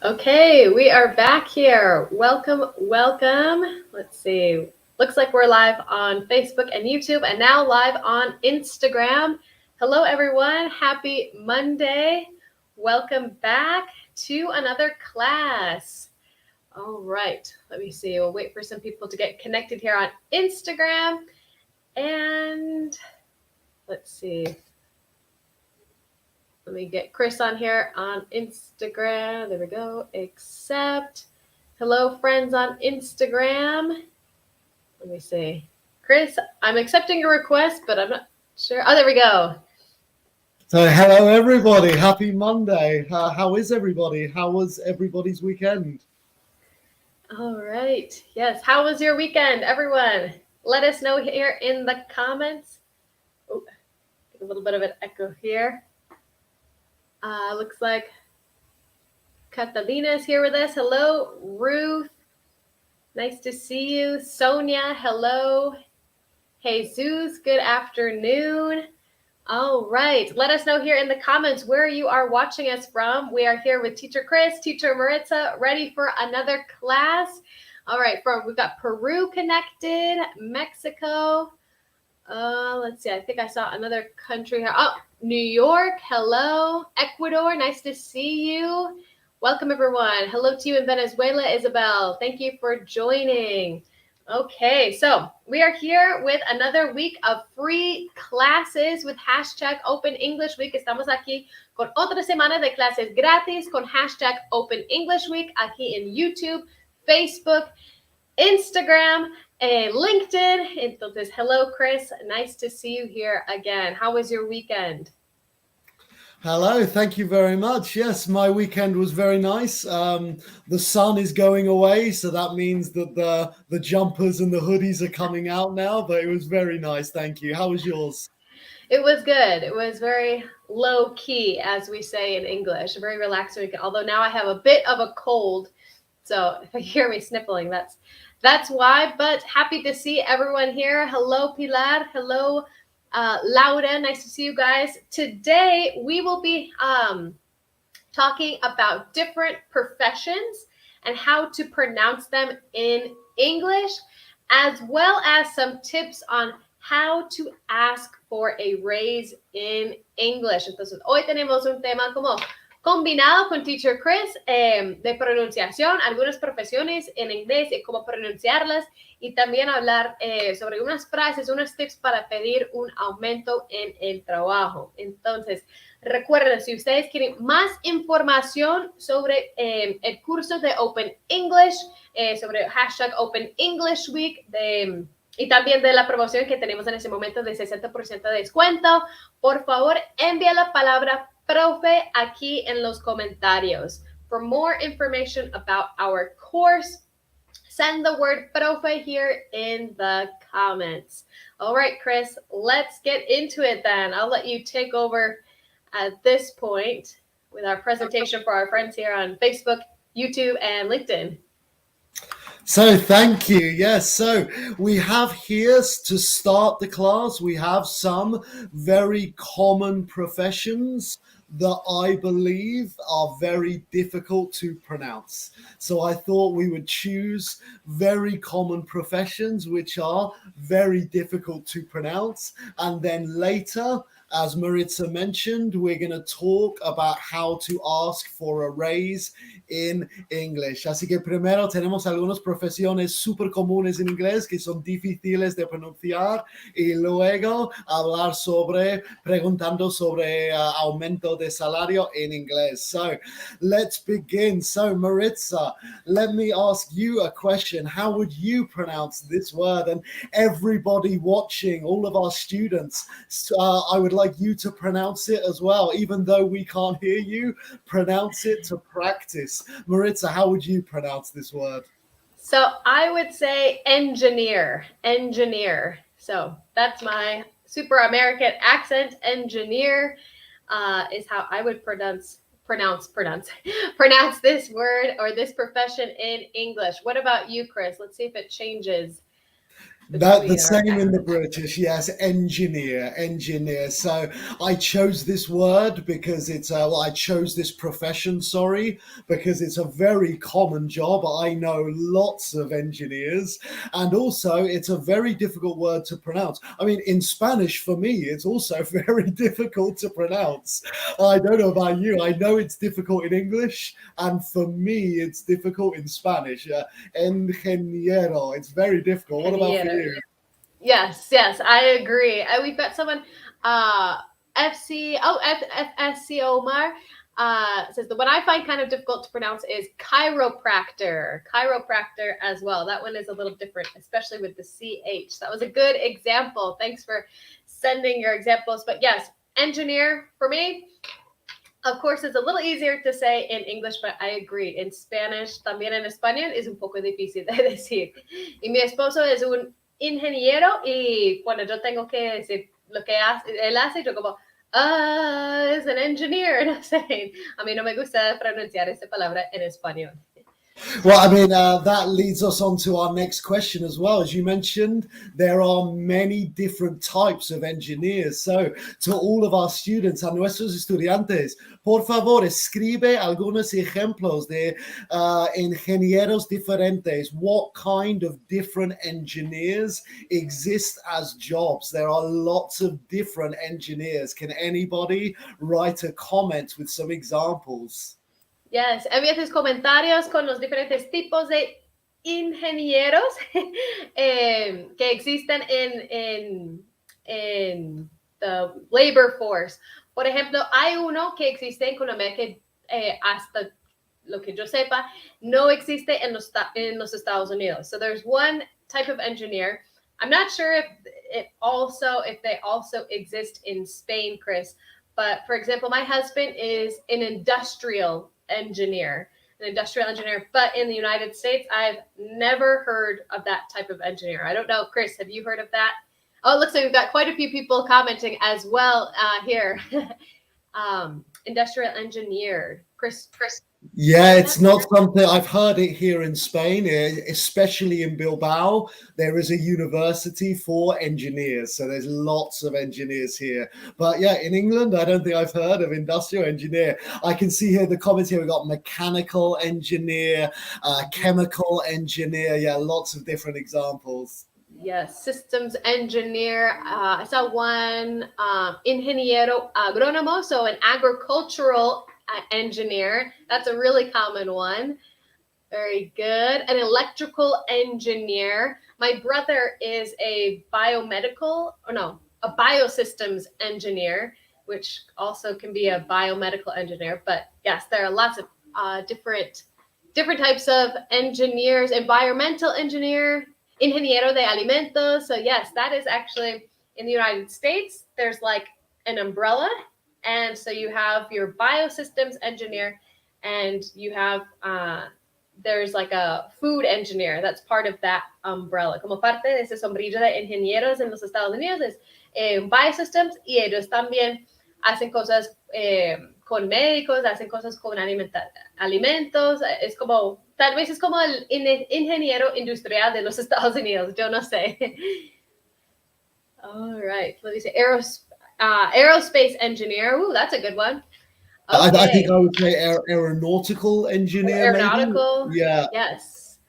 Okay, we are back here. Welcome, welcome. Let's see. Looks like we're live on Facebook and YouTube and now live on Instagram. Hello, everyone. Happy Monday. Welcome back to another class. All right, let me see. We'll wait for some people to get connected here on Instagram. And let's see. Let me get Chris on here on Instagram. There we go. Accept. Hello, friends on Instagram. Let me see. Chris, I'm accepting your request, but I'm not sure. Oh, there we go. So hello, everybody. Happy Monday. How is everybody? How was everybody's weekend? All right. Yes. How was your weekend, everyone? Let us know here in the comments. Oh, a little bit of an echo here. Looks like Catalina is here with us. Hello, Ruth. Nice to see you. Sonia, hello. Jesus, good afternoon. All right. Let us know here in the comments where you are watching us from. We are here with Teacher Chris, Teacher Maritza, ready for another class. All right. We've got Peru connected, Mexico. Let's see. I think I saw another country here. Oh, New York. Hello. Ecuador. Nice to see you. Welcome, everyone. Hello to you in Venezuela, Isabel. Thank you for joining. Okay, so we are here with another week of free classes with hashtag Open English Week. Estamos aquí con otra semana de clases gratis con hashtag Open English Week aquí en YouTube, Facebook, Instagram, and LinkedIn. Entonces, hello, Chris. Nice to see you here again. How was your weekend? Hello, thank you very much. Yes, my weekend was very nice. The sun is going away, so that means that the jumpers and the hoodies are coming out now, but it was very nice. Thank you. How was yours? It was good. It was very low key, as we say in English, a very relaxed weekend. Although now I have a bit of a cold, so if you hear me sniffling, that's why. But happy to see everyone here. Hello, Pilar. Hello, Laura. Nice to see you guys. Today we will be talking about different professions and how to pronounce them in English, as well as some tips on how to ask for a raise in English. Entonces, hoy tenemos un tema como combinado con Teacher Chris de pronunciación, algunas profesiones en inglés y cómo pronunciarlas, y también hablar sobre unas frases, unos tips para pedir un aumento en el trabajo. Entonces, recuerden, si ustedes quieren más información sobre el curso de Open English, sobre hashtag Open English Week, y también de la promoción que tenemos en ese momento de 60% de descuento, por favor, envía la palabra profe aquí en los comentarios. For more information about our course, send the word profe here in the comments. All right, Chris, let's get into it then. I'll let you take over at this point with our presentation for our friends here on Facebook, YouTube, and LinkedIn. So thank you. Yes, so we have here to start the class, we have some very common professions that I believe are very difficult to pronounce. So I thought we would choose very common professions which are very difficult to pronounce, and then later, as Maritza mentioned, we're going to talk about how to ask for a raise in English. Así que primero tenemos algunas profesiones súper comunes en inglés que son difíciles de pronunciar, y luego hablar preguntando sobre aumento de salario en inglés. So let's begin. So Maritza, let me ask you a question. How would you pronounce this word? And everybody watching, all of our students, I would like you to pronounce it as well. Even though we can't hear you, pronounce it to practice. Maritza, how would you pronounce this word? So I would say engineer. So that's my super American accent. Engineer is how I would pronounce this word or this profession in English. What about you, Chris? Let's see if it changes. That the between our same in the accents. British, yes, engineer. So I chose this word because it's well, I chose this profession, sorry, because it's a very common job. I know lots of engineers, and also it's a very difficult word to pronounce. I mean, in Spanish for me, it's also very difficult to pronounce. I don't know about you. I know it's difficult in English, and for me, it's difficult in Spanish. Ingeniero. It's very difficult. What about for Ingeniero. you? Yes, yes, I agree. We've got someone, uh, FSC Omar, says the one I find kind of difficult to pronounce is chiropractor. Chiropractor as well. That one is a little different, especially with the CH. That was a good example. Thanks for sending your examples. But yes, engineer for me, of course, it's a little easier to say in English, but I agree. In Spanish, también en español, es un poco difícil de decir. Y mi esposo es un ingeniero y cuando yo tengo que decir lo que hace, él hace, yo como, es an engineer. No sé. A mí no me gusta pronunciar esa palabra en español. Well, I mean, that leads us on to our next question as well. As you mentioned, there are many different types of engineers. So, to all of our students, a nuestros estudiantes, por favor, escribe algunos ejemplos de ingenieros diferentes. What kind of different engineers exist as jobs? There are lots of different engineers. Can anybody write a comment with some examples? Yes, envía tus comentarios con los diferentes tipos de ingenieros que existen en the labor force. Por ejemplo, hay uno que existe en Colombia que hasta lo que yo sepa no existe en los Estados Unidos. So there's one type of engineer. I'm not sure if they also exist in Spain, Chris. But for example, my husband is an industrial engineer. But in the United States, I've never heard of that type of engineer. I don't know, Chris, have you heard of that? Oh, it looks like we've got quite a few people commenting as well here. Industrial engineer, Chris. Yeah, it's not something I've heard it here in Spain, especially in Bilbao. There is a university for engineers, so there's lots of engineers here. But yeah, in England, I don't think I've heard of industrial engineer. I can see here the comments here. We've got mechanical engineer, chemical engineer. Yeah, lots of different examples. Yes, systems engineer. I saw one ingeniero agrónomo, so an agricultural engineer. That's a really common one. Very good. An electrical engineer. My brother is a biosystems engineer, which also can be a biomedical engineer. But yes, there are lots of different types of engineers. Environmental engineer, ingeniero de alimentos. So yes, that is actually in the United States. There's like an umbrella, and so you have your biosystems engineer, and you have there's like a food engineer that's part of that umbrella. Como parte de ese sombrillo de ingenieros en los Estados Unidos es biosystems, y ellos también hacen cosas con médicos, hacen cosas con alimentos. Es como, tal vez es como el ingeniero industrial de los Estados Unidos, yo no sé. All right, let me say aerospace engineer. Ooh, that's a good one. Okay. I think Okay. I would say aeronautical engineer, Aeronautical. maybe. Yeah. Yes.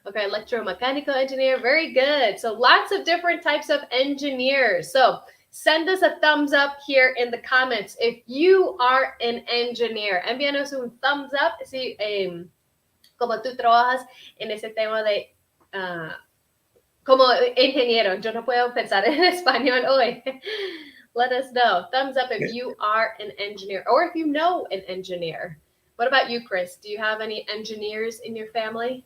Okay, electromechanical engineer. Very good. So lots of different types of engineers. So send us a thumbs up here in the comments if you are an engineer. Envíanos un thumbs up si como tú trabajas en ese tema de como ingeniero. Yo no puedo pensar en español hoy. Let us know. Thumbs up if you are an engineer or if you know an engineer. What about you, Chris? Do you have any engineers in your family?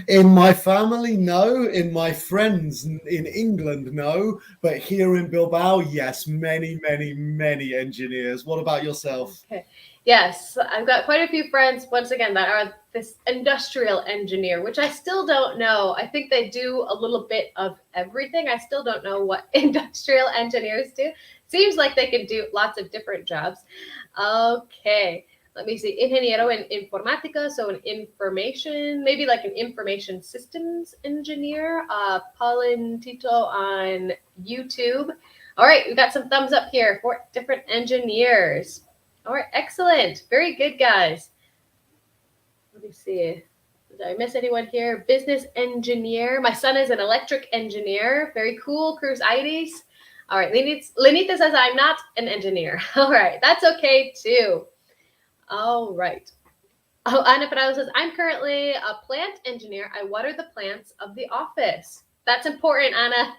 In my family, no. In my friends in England, no. But here in Bilbao, yes, many, many, many engineers. What about yourself? Okay. Yes, I've got quite a few friends, once again, that are this industrial engineer, which I still don't know. I think they do a little bit of everything. I still don't know what industrial engineers do. Seems like they can do lots of different jobs. Okay. let me see, ingeniero en informática, so an information, maybe like an information systems engineer. Paulin Tito on YouTube. All right, we got some thumbs up here for different engineers. All right, excellent. Very good, guys. Let me see. Did I miss anyone here? Business engineer. My son is an electric engineer. Very cool. Cruz Ides. All right. Lenita says I'm not an engineer. All right. That's okay too. All right. Oh, Ana Prado says, I'm currently a plant engineer. I water the plants of the office. That's important, Ana.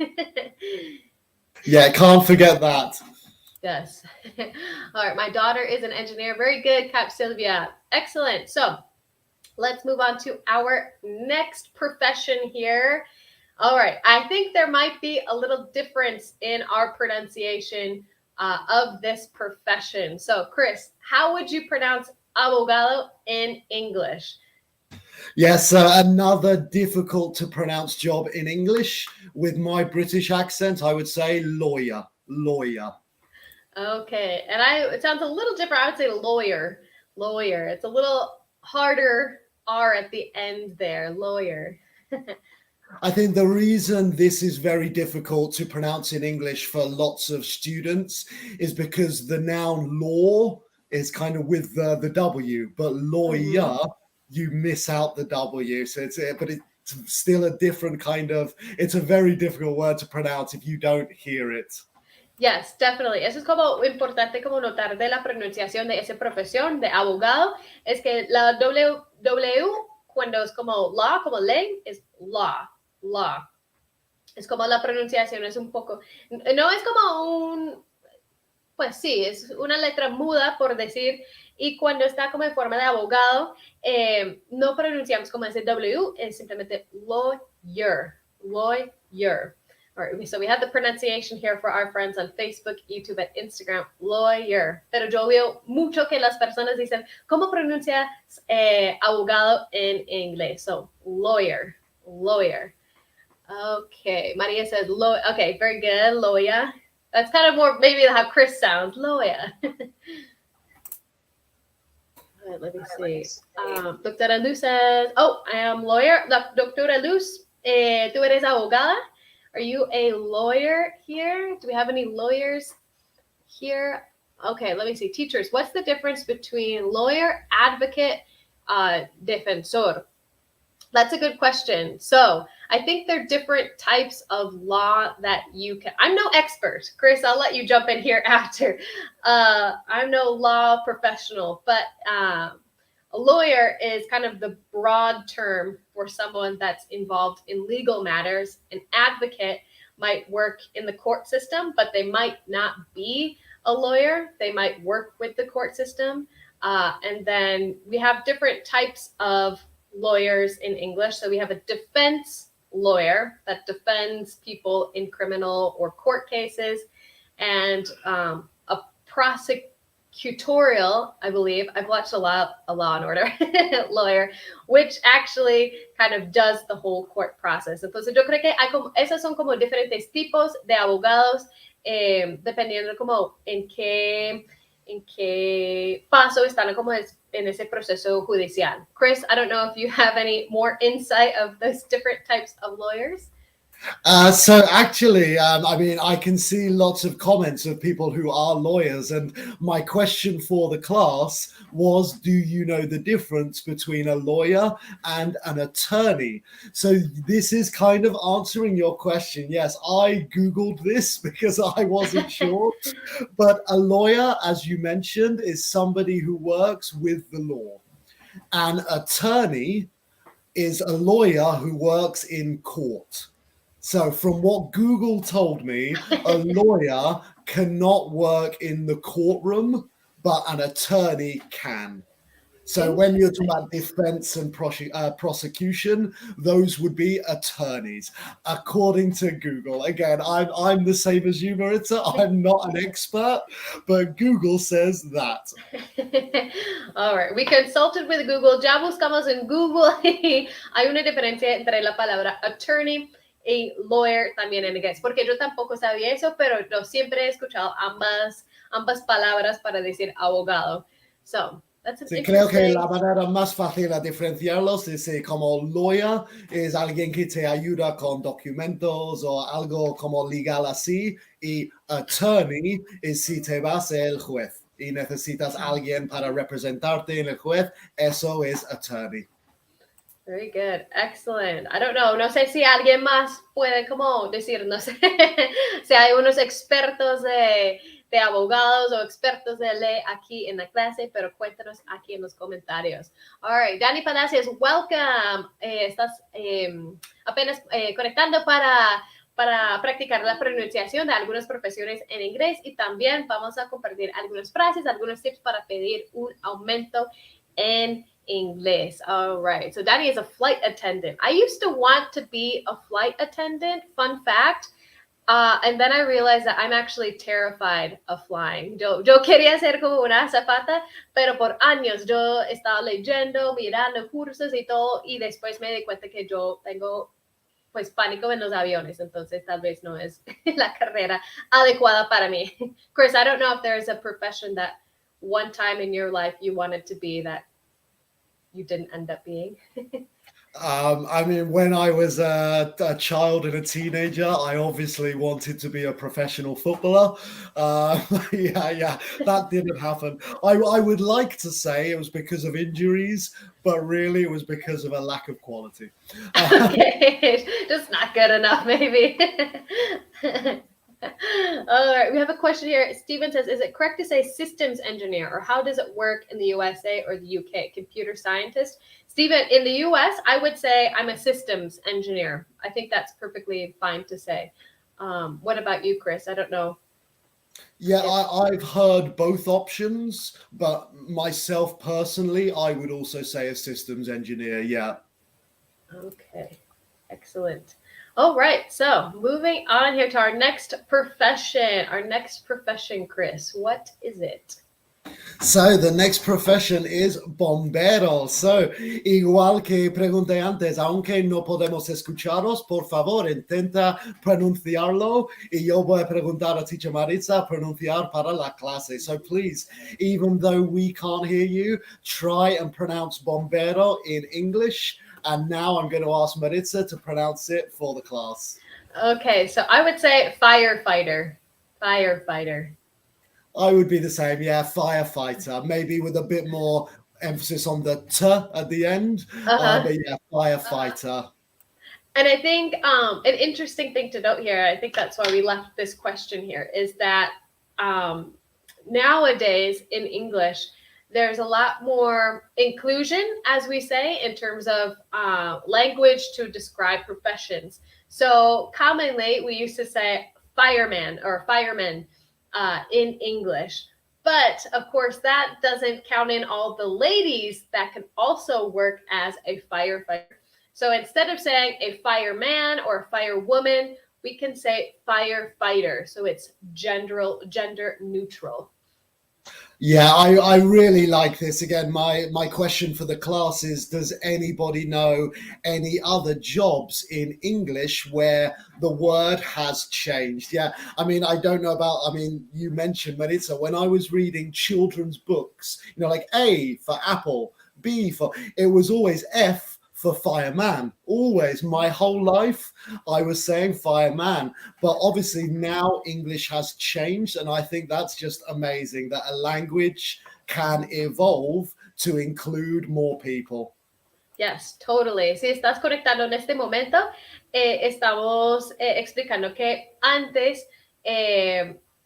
Yeah, can't forget that. Yes. All right. My daughter is an engineer. Very good, Cap Sylvia. Excellent. So let's move on to our next profession here. All right. I think there might be a little difference in our pronunciation of this profession. So, Chris, how would you pronounce abogado in English? Yes, another difficult to pronounce job in English. With my British accent, I would say lawyer. Okay. And it sounds a little different. I would say lawyer. It's a little harder R at the end there. Lawyer. I think the reason this is very difficult to pronounce in English for lots of students is because the noun law is kind of with the W, but lawyer, you miss out the W. So it's still a different kind of, it's a very difficult word to pronounce if you don't hear it. Yes, definitely. Eso es como importante como notar de la pronunciación de esa profesión de abogado, es que la W cuando es como law, como ley, es law. Es como la pronunciación es un poco, no es como pues sí, es una letra muda por decir, y cuando está como en forma de abogado, no pronunciamos como ese W, es simplemente lawyer. All right, so we have the pronunciation here for our friends on Facebook, YouTube, and Instagram, lawyer. Pero yo veo mucho que las personas dicen, ¿cómo pronuncias abogado en inglés? So, lawyer. Okay, Maria says, okay, very good, lawyer. That's kind of more maybe how Chris sounds, lawyer. Let me see. Doctora Luz says, I am lawyer. Doctora Luz, tú eres abogada? Are you a lawyer here? Do we have any lawyers here? Okay, let me see. Teachers, what's the difference between lawyer, advocate, defensor? That's a good question. So I think there are different types of law that you can. I'm no expert. Chris, I'll let you jump in here after. I'm no law professional, but a lawyer is kind of the broad term for someone that's involved in legal matters. An advocate might work in the court system, but they might not be a lawyer. They might work with the court system. And then we have different types of lawyers in English. So we have a defense lawyer that defends people in criminal or court cases, and a prosecutorial, I believe, I've watched a Law and Order lawyer, which actually kind of does the whole court process. Entonces yo creo que esos son como diferentes tipos de abogados, dependiendo como en qué paso están como en ese proceso judicial. Chris, I don't know if you have any more insight of those different types of lawyers. So actually, I mean, I can see lots of comments of people who are lawyers, and my question for the class was, do you know the difference between a lawyer and an attorney? So this is kind of answering your question. Yes, I Googled this because I wasn't sure, but a lawyer, as you mentioned, is somebody who works with the law. An attorney is a lawyer who works in court. So from what Google told me, a lawyer cannot work in the courtroom, but an attorney can. So when you're talking about defense and prosecution, those would be attorneys, according to Google. Again, I'm the same as you, Maritza. I'm not an expert, but Google says that. All right, we consulted with Google. Ya buscamos en Google. Hay una diferencia entre la palabra attorney y lawyer también en inglés, porque yo tampoco sabía eso, pero yo siempre he escuchado ambas palabras para decir abogado. So, That's an Sí, creo que la interesting. manera más fácil de diferenciarlos es como lawyer es alguien que te ayuda con documentos o algo como legal así, y attorney es si te vas el juez y necesitas alguien para representarte en el juez, eso es attorney. Very good. Excellent. I don't know. No sé si alguien más puede como decir, no sé, si hay unos expertos de abogados o expertos de ley aquí en la clase, pero cuéntanos aquí en los comentarios. All right. Dani Palacios, welcome. Estás apenas conectando para practicar la pronunciación de algunas profesiones en inglés, y también vamos a compartir algunas frases, algunos tips para pedir un aumento en English. All right. So Danny is a flight attendant. I used to want to be a flight attendant. Fun fact. And then I realized that I'm actually terrified of flying. Yo quería ser como una azafata, pero por años yo estaba leyendo, mirando cursos y todo, y después me di cuenta que yo tengo pues pánico en los aviones, entonces tal vez no es la carrera adecuada para mí. Chris, I don't know if there is a profession that one time in your life you wanted to be that you didn't end up being. I mean, when I was a child and a teenager, I obviously wanted to be a professional footballer. Yeah, that didn't happen. I would like to say it was because of injuries, but really it was because of a lack of quality. Okay, just not good enough, maybe. All right, we have a question here. Steven says, is it correct to say systems engineer, or how does it work in the USA or the UK? Computer scientist? Steven, in the US, I would say I'm a systems engineer. I think that's perfectly fine to say. What about you, Chris? I don't know. Yeah, I've heard both options, but myself personally, I would also say a systems engineer. Yeah. Okay, excellent. All right, so moving on here to our next profession. Our next profession, Chris, what is it? So the next profession is bombero. So, igual que pregunté antes, aunque no podemos escucharos, por favor, intenta pronunciarlo, y yo voy a preguntar a Teacher Maritza pronunciar para la clase. So please, even though we can't hear you, try and pronounce bombero in English. And now I'm going to ask Maritza to pronounce it for the class. Okay, so I would say firefighter. Firefighter. I would be the same, yeah, firefighter, maybe with a bit more emphasis on the t at the end, Uh-huh. but yeah, firefighter. And I think an interesting thing to note here, I think that's why we left this question here, is that nowadays in English, there's a lot more inclusion, as we say, in terms of language to describe professions. So commonly, we used to say fireman or fireman in English. But of course, that doesn't count in all the ladies that can also work as a firefighter. So instead of saying a fireman or a firewoman, we can say firefighter. So it's gender neutral. Yeah, I really like this. Again, my question for the class is, does anybody know any other jobs in English where the word has changed? Yeah, I mean, I don't know about, I mean, you mentioned Maritza, when I was reading children's books, you know, like A for apple, B for, it was always F for fireman. Always, my whole life, I was saying fireman. But obviously now English has changed, and I think that's just amazing that a language can evolve to include more people. Yes, totally. Si estás conectando en este momento, estamos explicando que antes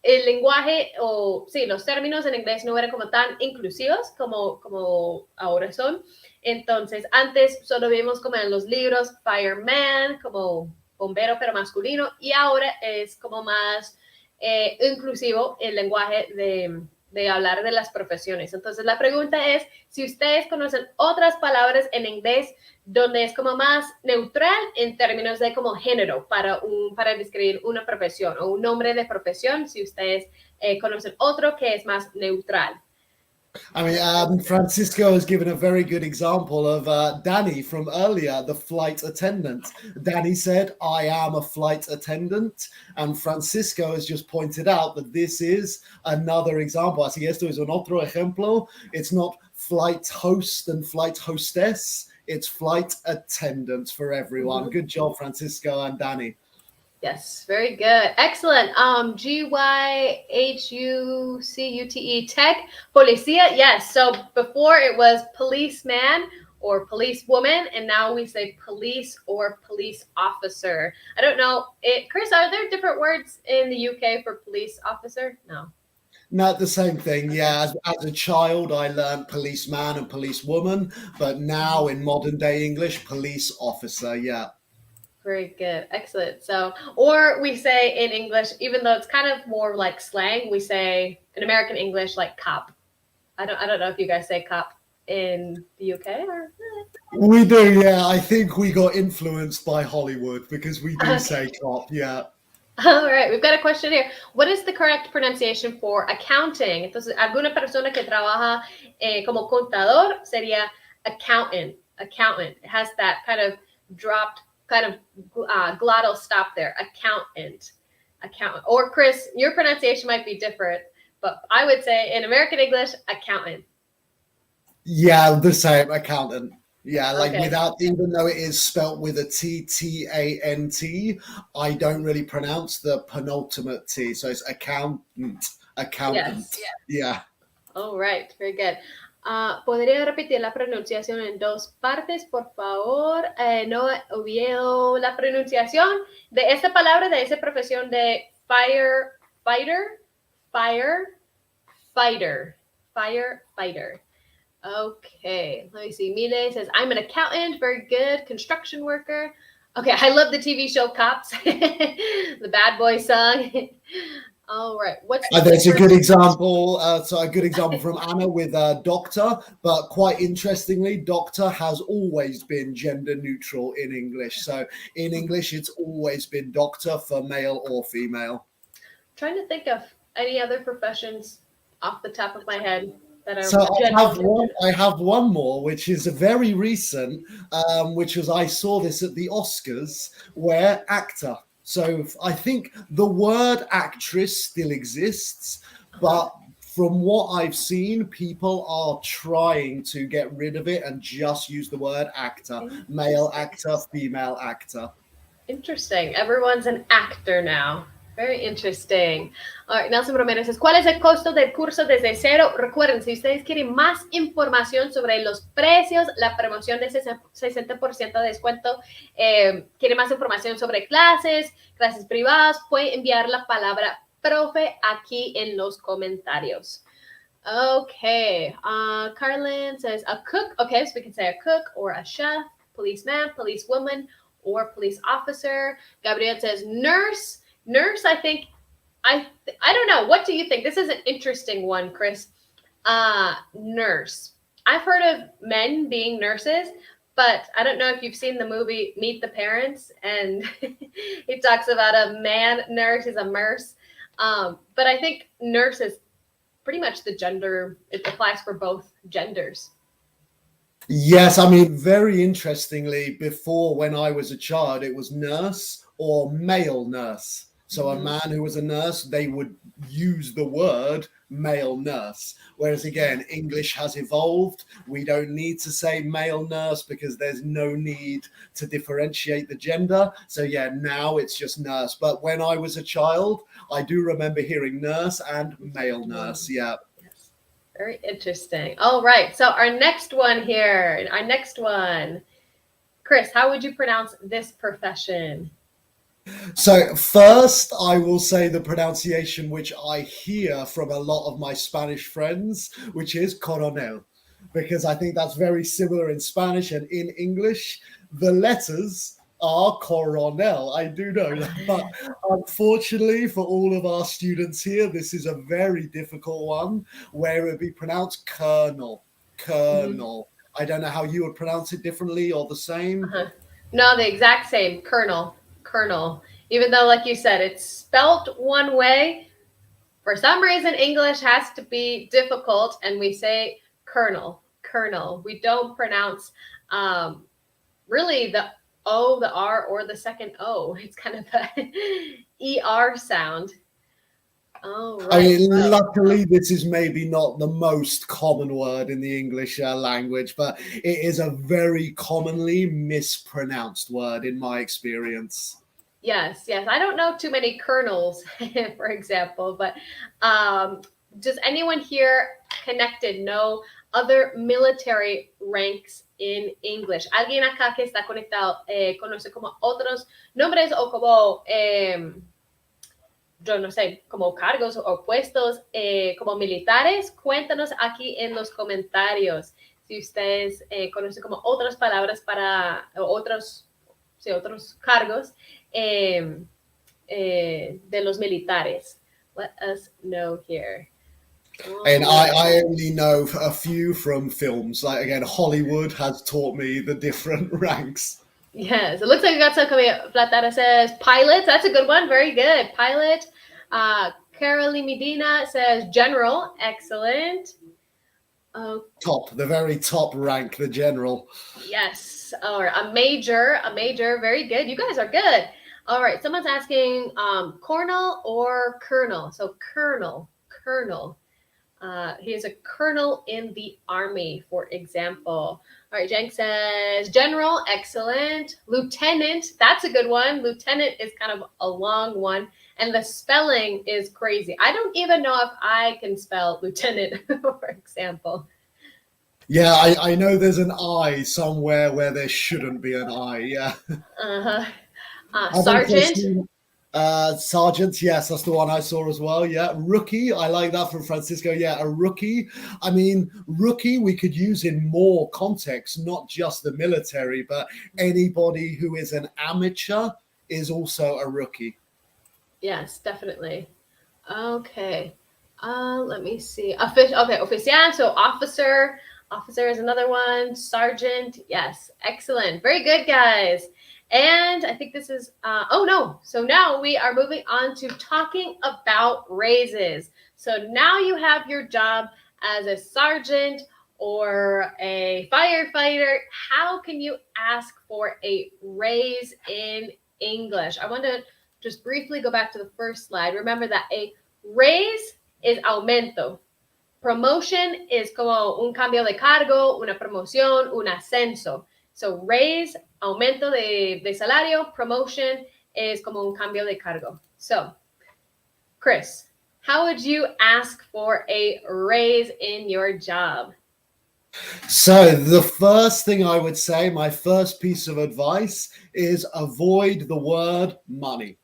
el lenguaje o sí, los términos en inglés no eran como tan inclusivos como ahora son. Entonces, antes solo vimos como en los libros fireman, como bombero pero masculino, y ahora es como más inclusivo el lenguaje de hablar de las profesiones. Entonces, la pregunta es si ustedes conocen otras palabras en inglés donde es como más neutral en términos de como género para describir una profesión o un nombre de profesión, si ustedes conocen otro que es más neutral. I mean, Francisco has given a very good example of Danny from earlier, the flight attendant. Danny said, I am a flight attendant. And Francisco has just pointed out that this is another example. Así esto es un otro ejemplo. It's not flight host and flight hostess. It's flight attendant for everyone. Good job, Francisco and Danny. Yes, very good. Excellent. GYHUCUTE, tech, policía. Yes. So before it was policeman or policewoman, and now we say police or police officer. I don't know. Chris, are there different words in the UK for police officer? No. Not the same thing. Yeah, as a child, I learned policeman and policewoman, but now in modern day English, police officer. Yeah. Very good. Excellent. So, or we say in English, even though it's kind of more like slang, we say in American English like cop. I don't know if you guys say cop in the UK or We do, yeah. I think we got influenced by Hollywood because we do Okay. say cop, yeah. All right, we've got a question here. What is the correct pronunciation for accounting? Entonces, alguna persona que trabaja como contador sería accountant. Accountant. It has that kind of dropped, kind of glottal stop there. Accountant. Accountant. Or Chris, your pronunciation might be different, but I would say in American English, accountant. Yeah, the same, accountant. Yeah, like Okay. without, even though it is spelt with a T, T-A-N-T, I don't really pronounce the penultimate T. So it's accountant, accountant. Yes. Yeah. All right, very good. ¿Podría repetir la pronunciación en dos partes, por favor? No veo la pronunciación de esta palabra, de esa profesión de firefighter. Okay, let me see. Mile says, I'm an accountant. Very good. Construction worker. Okay, I love the TV show Cops, the Bad Boy song. All right, what's the There's a difference? good example. So a good example from Anna with doctor, but quite interestingly, doctor has always been gender neutral in English. So in English, it's always been doctor for male or female. Trying to think of any other professions off the top of my head that are So gender. I have one more, which is very recent, which was I saw this at the Oscars, where actor. So I think the word actress still exists, but from what I've seen, people are trying to get rid of it and just use the word actor, male actor, female actor. Interesting. Everyone's an actor now. Very interesting. All right, Nelson Romero says, ¿cuál es el costo del curso desde cero? Recuerden, si ustedes quieren más información sobre los precios, la promoción de 60% de descuento, quieren más información sobre clases privadas, pueden enviar la palabra profe aquí en los comentarios. Okay, Carlin says a cook. Okay, so we can say a cook or a chef, policeman, policewoman, or police officer. Gabriel says nurse. Nurse, I think, I don't know. What do you think? This is an interesting one, Chris. Nurse. I've heard of men being nurses, but I don't know if you've seen the movie Meet the Parents, and he talks about a man nurse, he's a nurse. But I think nurse is pretty much the gender, it applies for both genders. Yes, I mean, very interestingly, before when I was a child, it was nurse or male nurse. So a man who was a nurse, they would use the word male nurse. Whereas again, English has evolved. We don't need to say male nurse because there's no need to differentiate the gender. So yeah, now it's just nurse. But when I was a child, I do remember hearing nurse and male nurse. Yeah. Yes. Very interesting. All right. So our next one here, Chris, how would you pronounce this profession? So first, I will say the pronunciation which I hear from a lot of my Spanish friends, which is coronel, because I think that's very similar in Spanish and in English. The letters are coronel. I do know that, but unfortunately for all of our students here, this is a very difficult one where it would be pronounced colonel. Colonel. I don't know how you would pronounce it differently or the same. No, the exact same. Colonel. Even though, like you said, it's spelt one way, For some reason, English has to be difficult, and we say colonel, colonel. We don't pronounce really the O, the R, or the second O. It's kind of a ER sound. Oh, I right. mean, So, luckily, this is maybe not the most common word in the English language, but it is a very commonly mispronounced word in my experience. yes, yes. I don't know too many colonels, for example, but does anyone here connected know other military ranks in English? ¿Alguien acá que está conectado conoce como otros nombres o como, yo no sé, como cargos o puestos como militares? Cuéntanos aquí en los comentarios si ustedes conocen como otras palabras para otros, sí, otros cargos de los militares. Let us know here. And Oh, I only know a few from films. Like, again, Hollywood has taught me the different ranks. yes, it looks like we got some coming up. Platara says pilot. That's a good one. Very good. Pilot. Carolee Medina says general. Excellent. Top, the very top rank, the general. Yes. Or a major. A major. Very good. You guys are good. All right. Someone's asking colonel or colonel. So colonel. Colonel. He is a colonel in the army, for example. All right, Jenk says general, excellent. Lieutenant, that's a good one. Lieutenant is kind of a long one, and the spelling is crazy. I don't even know if I can spell lieutenant, for example. Yeah, I know there's an I somewhere where there shouldn't be an I. Yeah. Uh-huh. I've also Sergeant. seen Sergeant, yes, that's the one I saw as well. Yeah, rookie, I like that from Francisco. Yeah, a rookie. I mean, rookie we could use in more context, not just the military, but anybody who is an amateur is also a rookie. Yes, definitely. Okay. Let me see. Okay, oficial, so officer. Officer is another one. Sergeant. Yes, excellent. Very good, guys. And I think this is, oh no. So now we are moving on to talking about raises. So now you have your job as a sergeant or a firefighter. How can you ask for a raise in English? I want to just briefly go back to the first slide. Remember that a raise is aumento. Promotion is como un cambio de cargo, una promoción, un ascenso. So raise, aumento de salario. Promotion is como un cambio de cargo. So, Chris, how would you ask for a raise in your job? So, the first thing I would say, my first piece of advice is avoid the word money.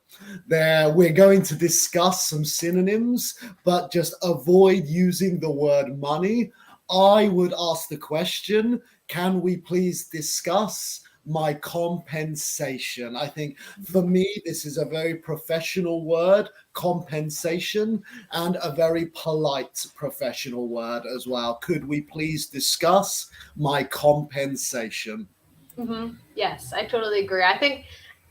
There, we're going to discuss some synonyms, but just avoid using the word money. I would ask the question, can we please discuss my compensation? I think for me, this is a very professional word, compensation, and a very polite professional word as well. Could we please discuss my compensation? Mm-hmm. Yes, I totally agree. I think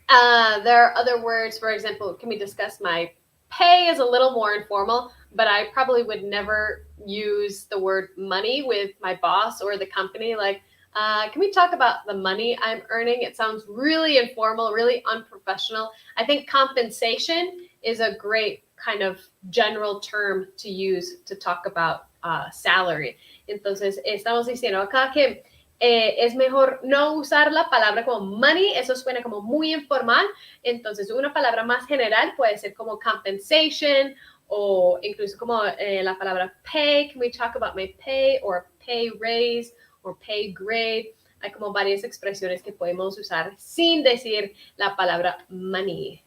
there are other words, for example, can we discuss my pay is a little more informal, but I probably would never use the word money with my boss or the company. Like, can we talk about the money I'm earning? It sounds really informal, really unprofessional. I think compensation is a great kind of general term to use to talk about salary. Entonces, estamos diciendo acá que es mejor no usar la palabra como money, eso suena como muy informal, entonces una palabra más general puede ser como compensation o incluso como la palabra pay. Can we talk about my pay or pay raise or pay grade? Hay como varias expresiones que podemos usar sin decir la palabra money.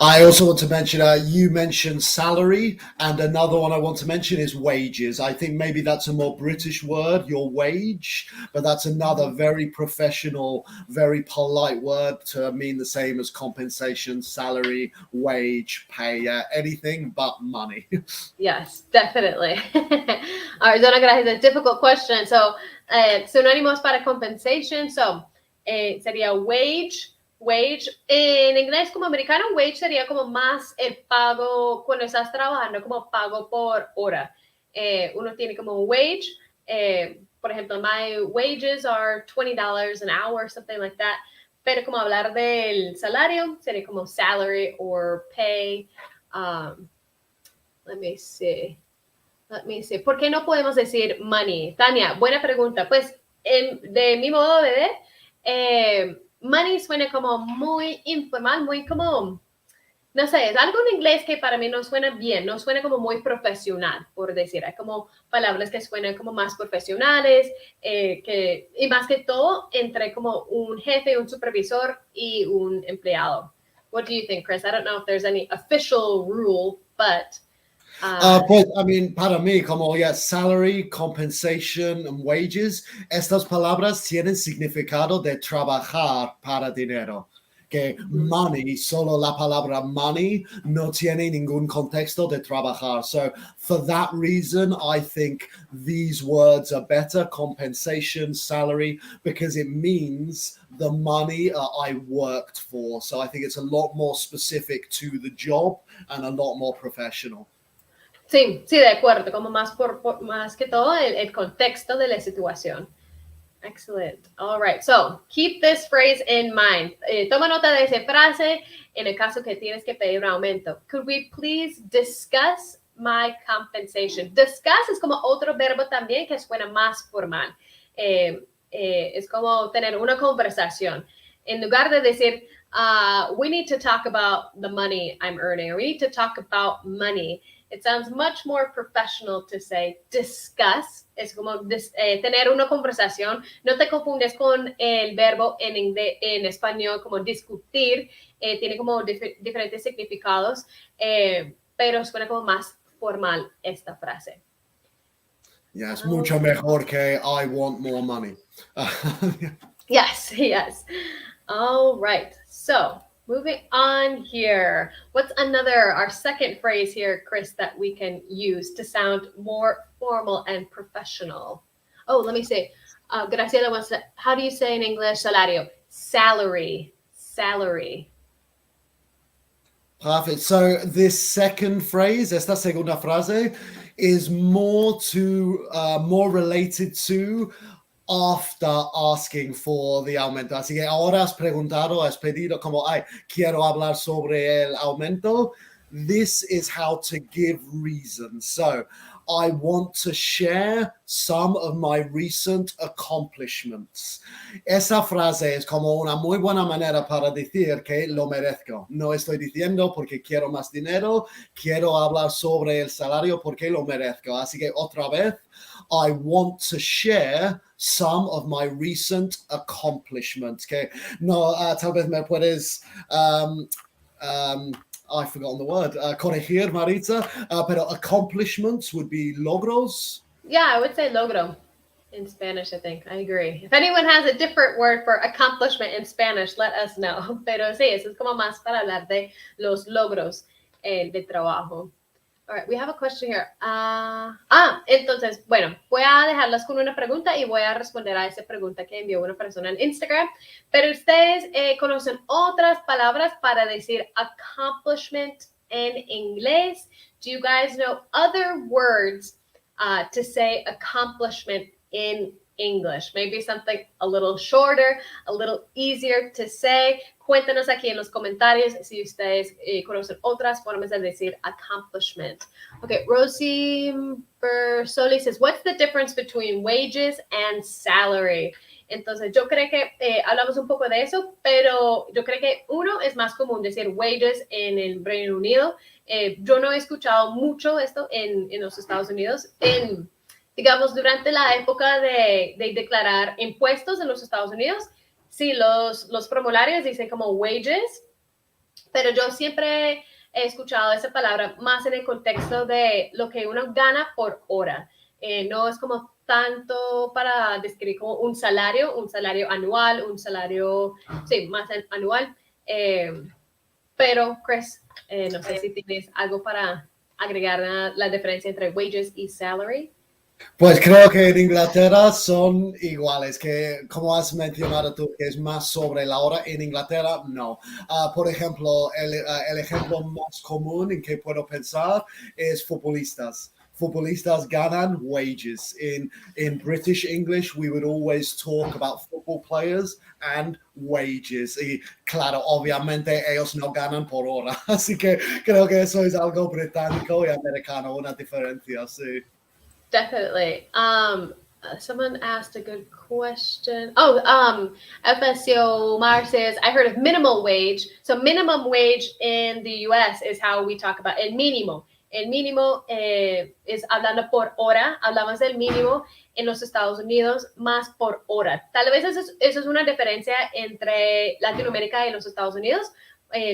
I also want to mention, you mentioned salary, and another one I want to mention is wages. I think maybe that's a more British word, your wage, but that's another very professional, very polite word to mean the same as compensation, salary, wage, pay, anything but money. Yes, definitely. All right, Donna, gracias. A difficult question. So, synonymous para compensation. So, sería wage. wage, en inglés como americano, wage sería como más el pago cuando estás trabajando, como pago por hora. Uno tiene como wage, por ejemplo, my wages are $20 an hour, something like that. Pero como hablar del salario, sería como salary or pay. Let me see. ¿Por qué no podemos decir money? Tania, buena pregunta. Pues de mi modo de ver, money suena como muy informal, muy como, no sé, es algo en inglés que para mí no suena bien, no suena como muy profesional, por decir. Hay como palabras que suenan como más profesionales, y más que todo entre como un jefe, un supervisor y un empleado. What do you think, Chris? I don't know if there's any official rule, but... Pues, I mean, para mí, como ya salary, compensation, and wages, estas palabras tienen significado de trabajar para dinero. Que money, solo la palabra money, no tiene ningún contexto de trabajar. So, for that reason, I think these words are better, compensation, salary, because it means the money I worked for. So, I think it's a lot more specific to the job and a lot more professional. Sí, sí, de acuerdo, como más más que todo el contexto de la situación. Excellent. All right. So keep this phrase in mind. Toma nota de esa frase en el caso que tienes que pedir un aumento. Could we please discuss my compensation? Discuss es como otro verbo también que suena más formal. Es como tener una conversación. En lugar de decir, we need to talk about the money I'm earning, or we need to talk about money. It sounds much more professional to say discuss. Es como tener una conversación. No te confundes con el verbo en español como discutir. Tiene como diferentes significados, pero suena como más formal esta frase. Yeah, es mucho mejor que I want more money. Yes, yes. All right. So moving on here. What's our second phrase here, Chris, that we can use to sound more formal and professional? Oh, let me say, Graciela wants to, how do you say in English salario? Salary. Salary. Perfect. So this second phrase, esta segunda frase, is more related to after asking for the aumento. Así que ahora has preguntado, has pedido como, ay, quiero hablar sobre el aumento. This is how to give reasons. So I want to share some of my recent accomplishments. Esa frase es como una muy buena manera para decir que lo merezco. No estoy diciendo porque quiero más dinero, quiero hablar sobre el salario porque lo merezco. Así que otra vez, I want to share some of my recent accomplishments. Que no, tal vez me puedes I've forgotten the word, corregir, Marita, pero accomplishments would be logros. Yeah, I would say logro in Spanish, I think. I agree. If anyone has a different word for accomplishment in Spanish, let us know. Pero sí, eso es como más para hablar de los logros de trabajo. All right, we have a question here. Entonces, bueno, voy a dejarlas con una pregunta y voy a responder a esa pregunta que envió una persona en Instagram. Pero ustedes conocen otras palabras para decir accomplishment en inglés. Do you guys know other words to say accomplishment in English? Maybe something a little shorter, a little easier to say. Cuéntanos aquí en los comentarios si ustedes conocen otras formas de decir accomplishment. Okay, Rosie Bersoli says, what's the difference between wages and salary? Entonces, yo creo que hablamos un poco de eso, pero yo creo que uno es más común decir wages en el Reino Unido. Yo no he escuchado mucho esto en los Estados Unidos. Digamos, durante la época de declarar impuestos en los Estados Unidos, sí, los formularios dicen como wages, pero yo siempre he escuchado esa palabra más en el contexto de lo que uno gana por hora. No es como tanto para describir como un salario anual, un salario, sí, más anual. Pero, Chris, no sé si tienes algo para agregar la diferencia entre wages y salary. Pues creo que en Inglaterra son iguales, que como has mencionado tú, que es más sobre la hora, en Inglaterra no. Por ejemplo, el ejemplo más común en que puedo pensar es futbolistas. Futbolistas ganan wages. In British English, we would always talk about football players and wages. Y claro, obviamente ellos no ganan por hora. Así que creo que eso es algo británico y americano, una diferencia, sí. Definitely. Someone asked a good question. Oh, FSCO Mar says, I heard of minimal wage. So minimum wage in the US is how we talk about el mínimo. El mínimo es hablando por hora, hablamos del mínimo en los Estados Unidos más por hora. Tal vez eso es una diferencia entre Latinoamérica y los Estados Unidos.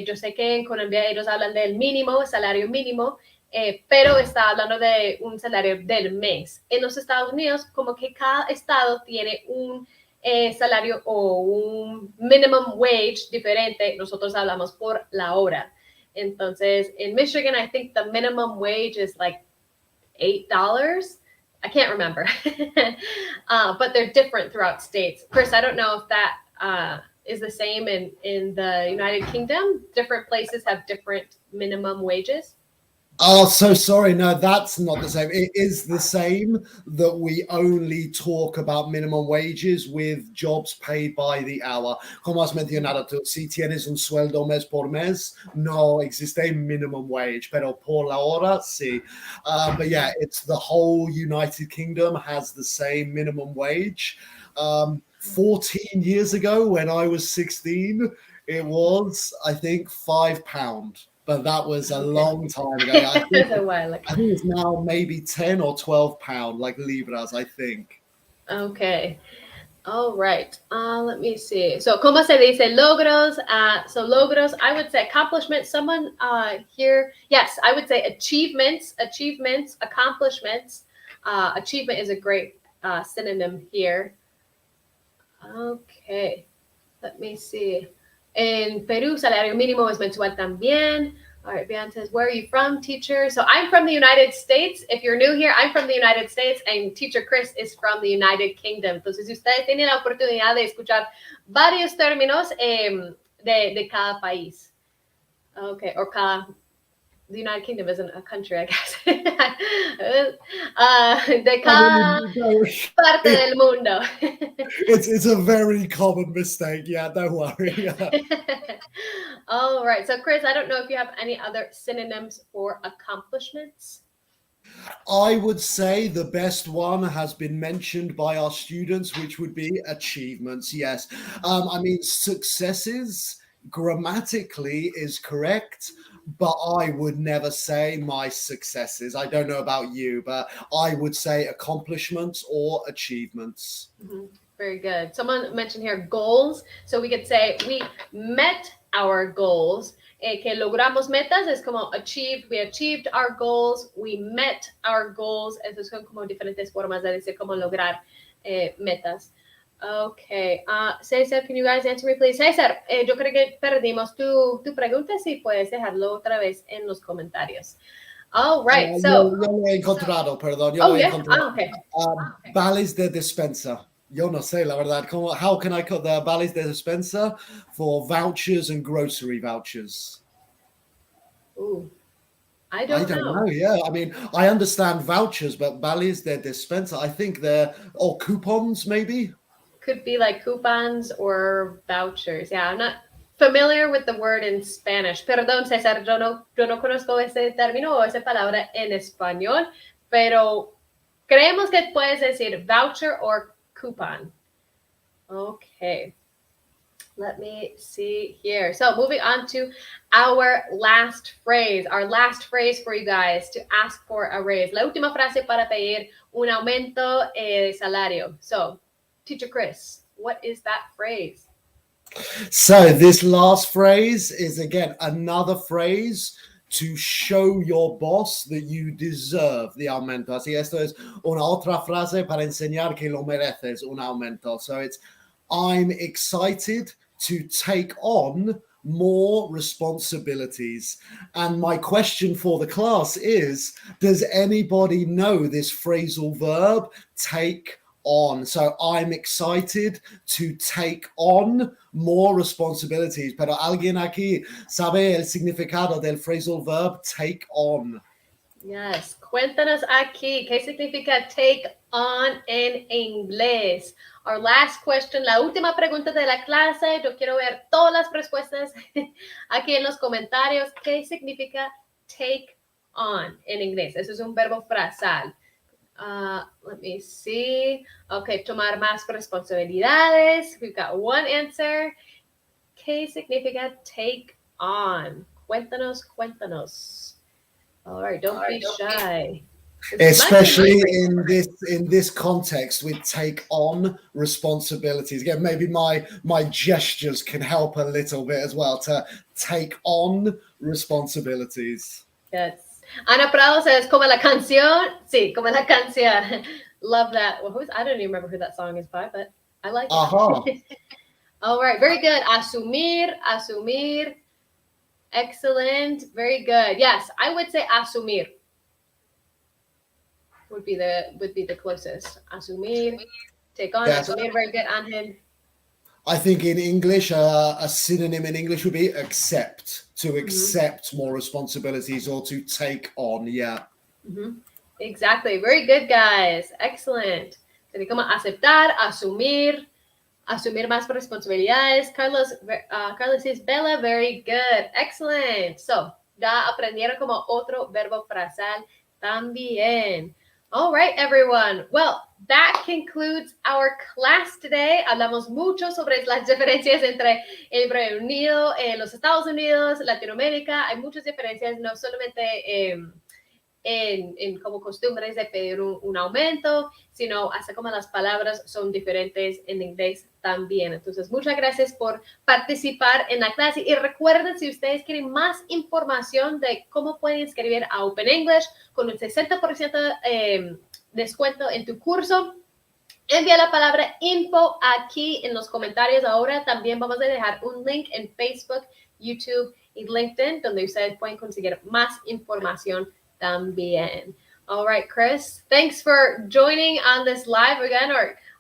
Yo sé que en Colombia ellos hablan del mínimo, salario mínimo, pero está hablando de un salario del mes. En los Estados Unidos, como que cada estado tiene un salario o un minimum wage diferente, nosotros hablamos por la hora. Entonces, in Michigan, I think the minimum wage is like $8. I can't remember. But they're different throughout states. Chris, I don't know if that is the same in the United Kingdom. Different places have different minimum wages. Oh, so sorry. No, that's not the same. It is the same that we only talk about minimum wages with jobs paid by the hour. Como has mencionado tú, si tienes un sueldo mes por mes, no existe minimum wage, pero por la hora, sí. But yeah, it's the whole United Kingdom has the same minimum wage. 14 years ago, when I was 16, it was, I think, £5. But that was a long time ago. I think, A while ago. I think it's now maybe 10 or 12 pound, like libras, I think. Okay. All right. Let me see. So, ¿cómo se dice logros? So, logros, I would say accomplishments. Someone here, yes, I would say achievements, accomplishments. Achievement is a great synonym here. Okay. Let me see. En Perú, salario mínimo es mensual también. All right, Bian says, where are you from, teacher? So I'm from the United States. If you're new here, I'm from the United States, and teacher Chris is from the United Kingdom. Entonces, si ustedes tienen la oportunidad de escuchar varios términos de cada país. Okay, or cada... The United Kingdom isn't a country, I guess. De cada parte del mundo. It's a very common mistake. Yeah, don't worry. All right. So, Chris, I don't know if you have any other synonyms for accomplishments. I would say the best one has been mentioned by our students, which would be achievements. Yes. I mean, successes grammatically is correct, but I would never say my successes. I don't know about you, but I would say accomplishments or achievements. Mm-hmm. Very good. Someone mentioned here goals. So we could say we met our goals. Que logramos metas es como we achieved our goals, we met our goals. Esas son como diferentes formas de decir cómo lograr metas. Okay. César, can you guys answer me, please? César, yo creo que perdimos tu pregunta. Si puedes dejarlo otra vez en los comentarios. All right. Yo lo he encontrado, perdón. Yo lo he encontrado. Okay. Vales de despensa. Yo no sé, la verdad. How can I cut the vales de despensa for vouchers and grocery vouchers? Ooh, I don't know. Yeah, I mean, I understand vouchers, but vales de despensa, I think they're, or coupons maybe? Could be like coupons or vouchers. Yeah, I'm not familiar with the word in Spanish. Perdón, César, yo no conozco ese término o esa palabra en español, pero creemos que puedes decir voucher or coupon. Okay. Let me see here. So moving on to our last phrase for you guys to ask for a raise. La última frase para pedir un aumento de salario. So, Teacher Chris, what is that phrase? So this last phrase is, again, another phrase to show your boss that you deserve the aumento. Así esto es una otra frase para enseñar que lo mereces un aumento. So it's, I'm excited to take on more responsibilities. And my question for the class is, does anybody know this phrasal verb, take on? So I'm excited to take on more responsibilities. Pero alguien aquí sabe el significado del phrasal verb take on? Yes, cuéntanos aquí, ¿qué significa take on en inglés? Our last question, la última pregunta de la clase. Yo quiero ver todas las respuestas aquí en los comentarios. ¿Qué significa take on en inglés? Eso es un verbo frasal. Let me see. Okay, tomar más responsabilidades. We've got one answer. ¿Qué significa take on? Cuéntanos, cuéntanos. All right, don't be shy. Especially in this context with take on responsibilities. Again, maybe my gestures can help a little bit as well to take on responsibilities. Yes. Ana Prado says, como la canción. Sí, como la canción. Love that. Well, I don't even remember who that song is by, but I like it. All right, very good. Asumir, asumir. Excellent. Very good. Yes, I would say asumir would be the closest. Asumir, take on. Yes. Asumir, very good. Angel. I think in English, a synonym in English would be accept, to accept more responsibilities or to take on. Yeah. Exactly. Very good, guys. Excellent. Sería como aceptar, asumir más responsabilidades. Carlos says, Bella, very good. Excellent. So, ya aprendieron como otro verbo frasal también. All right, everyone. Well, that concludes our class today. Hablamos mucho sobre las diferencias entre el Reino Unido, los Estados Unidos, Latinoamérica. Hay muchas diferencias, no solamente en como costumbres de pedir un aumento, sino hasta como las palabras son diferentes en inglés también. Entonces, muchas gracias por participar en la clase y recuerden, si ustedes quieren más información de cómo pueden escribir a Open English con un 60% descuento en tu curso, envía la palabra info aquí en los comentarios. Ahora también vamos a dejar un link en Facebook, YouTube y LinkedIn donde ustedes pueden conseguir más información también. All right, Chris, thanks for joining on this live again.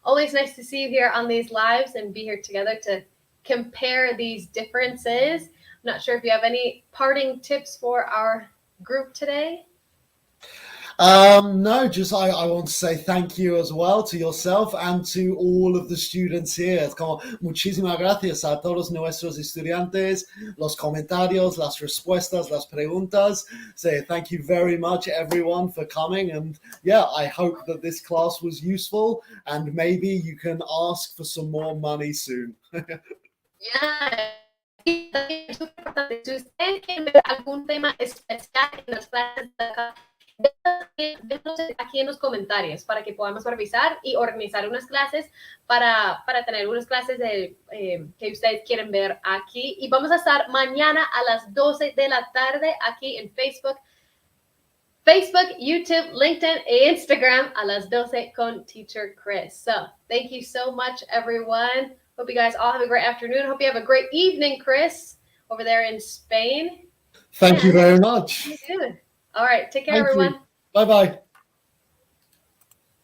Always nice to see you here on these lives and be here together to compare these differences. I'm not sure if you have any parting tips for our group today. No, just I want to say thank you as well to yourself and to all of the students here. Es como muchísimas gracias a todos nuestros estudiantes, los comentarios, las respuestas, las preguntas. So thank you very much, everyone, for coming. And yeah, I hope that this class was useful and maybe you can ask for some more money soon. Yeah. Es súper importante. Si ustedes quieren ver algún tema especial en las clases de acá, déjanos aquí en los comentarios para que podamos revisar y organizar unas clases para tener unas clases que ustedes quieren ver aquí. Y vamos a estar mañana a las 12 de la tarde aquí en Facebook, YouTube, LinkedIn e Instagram a las 12 con Teacher Chris. So thank you so much, everyone. Hope you guys all have a great afternoon. Hope you have a great evening, Chris, over there in Spain. Thank you very much. All right. Take care, everyone. Bye-bye.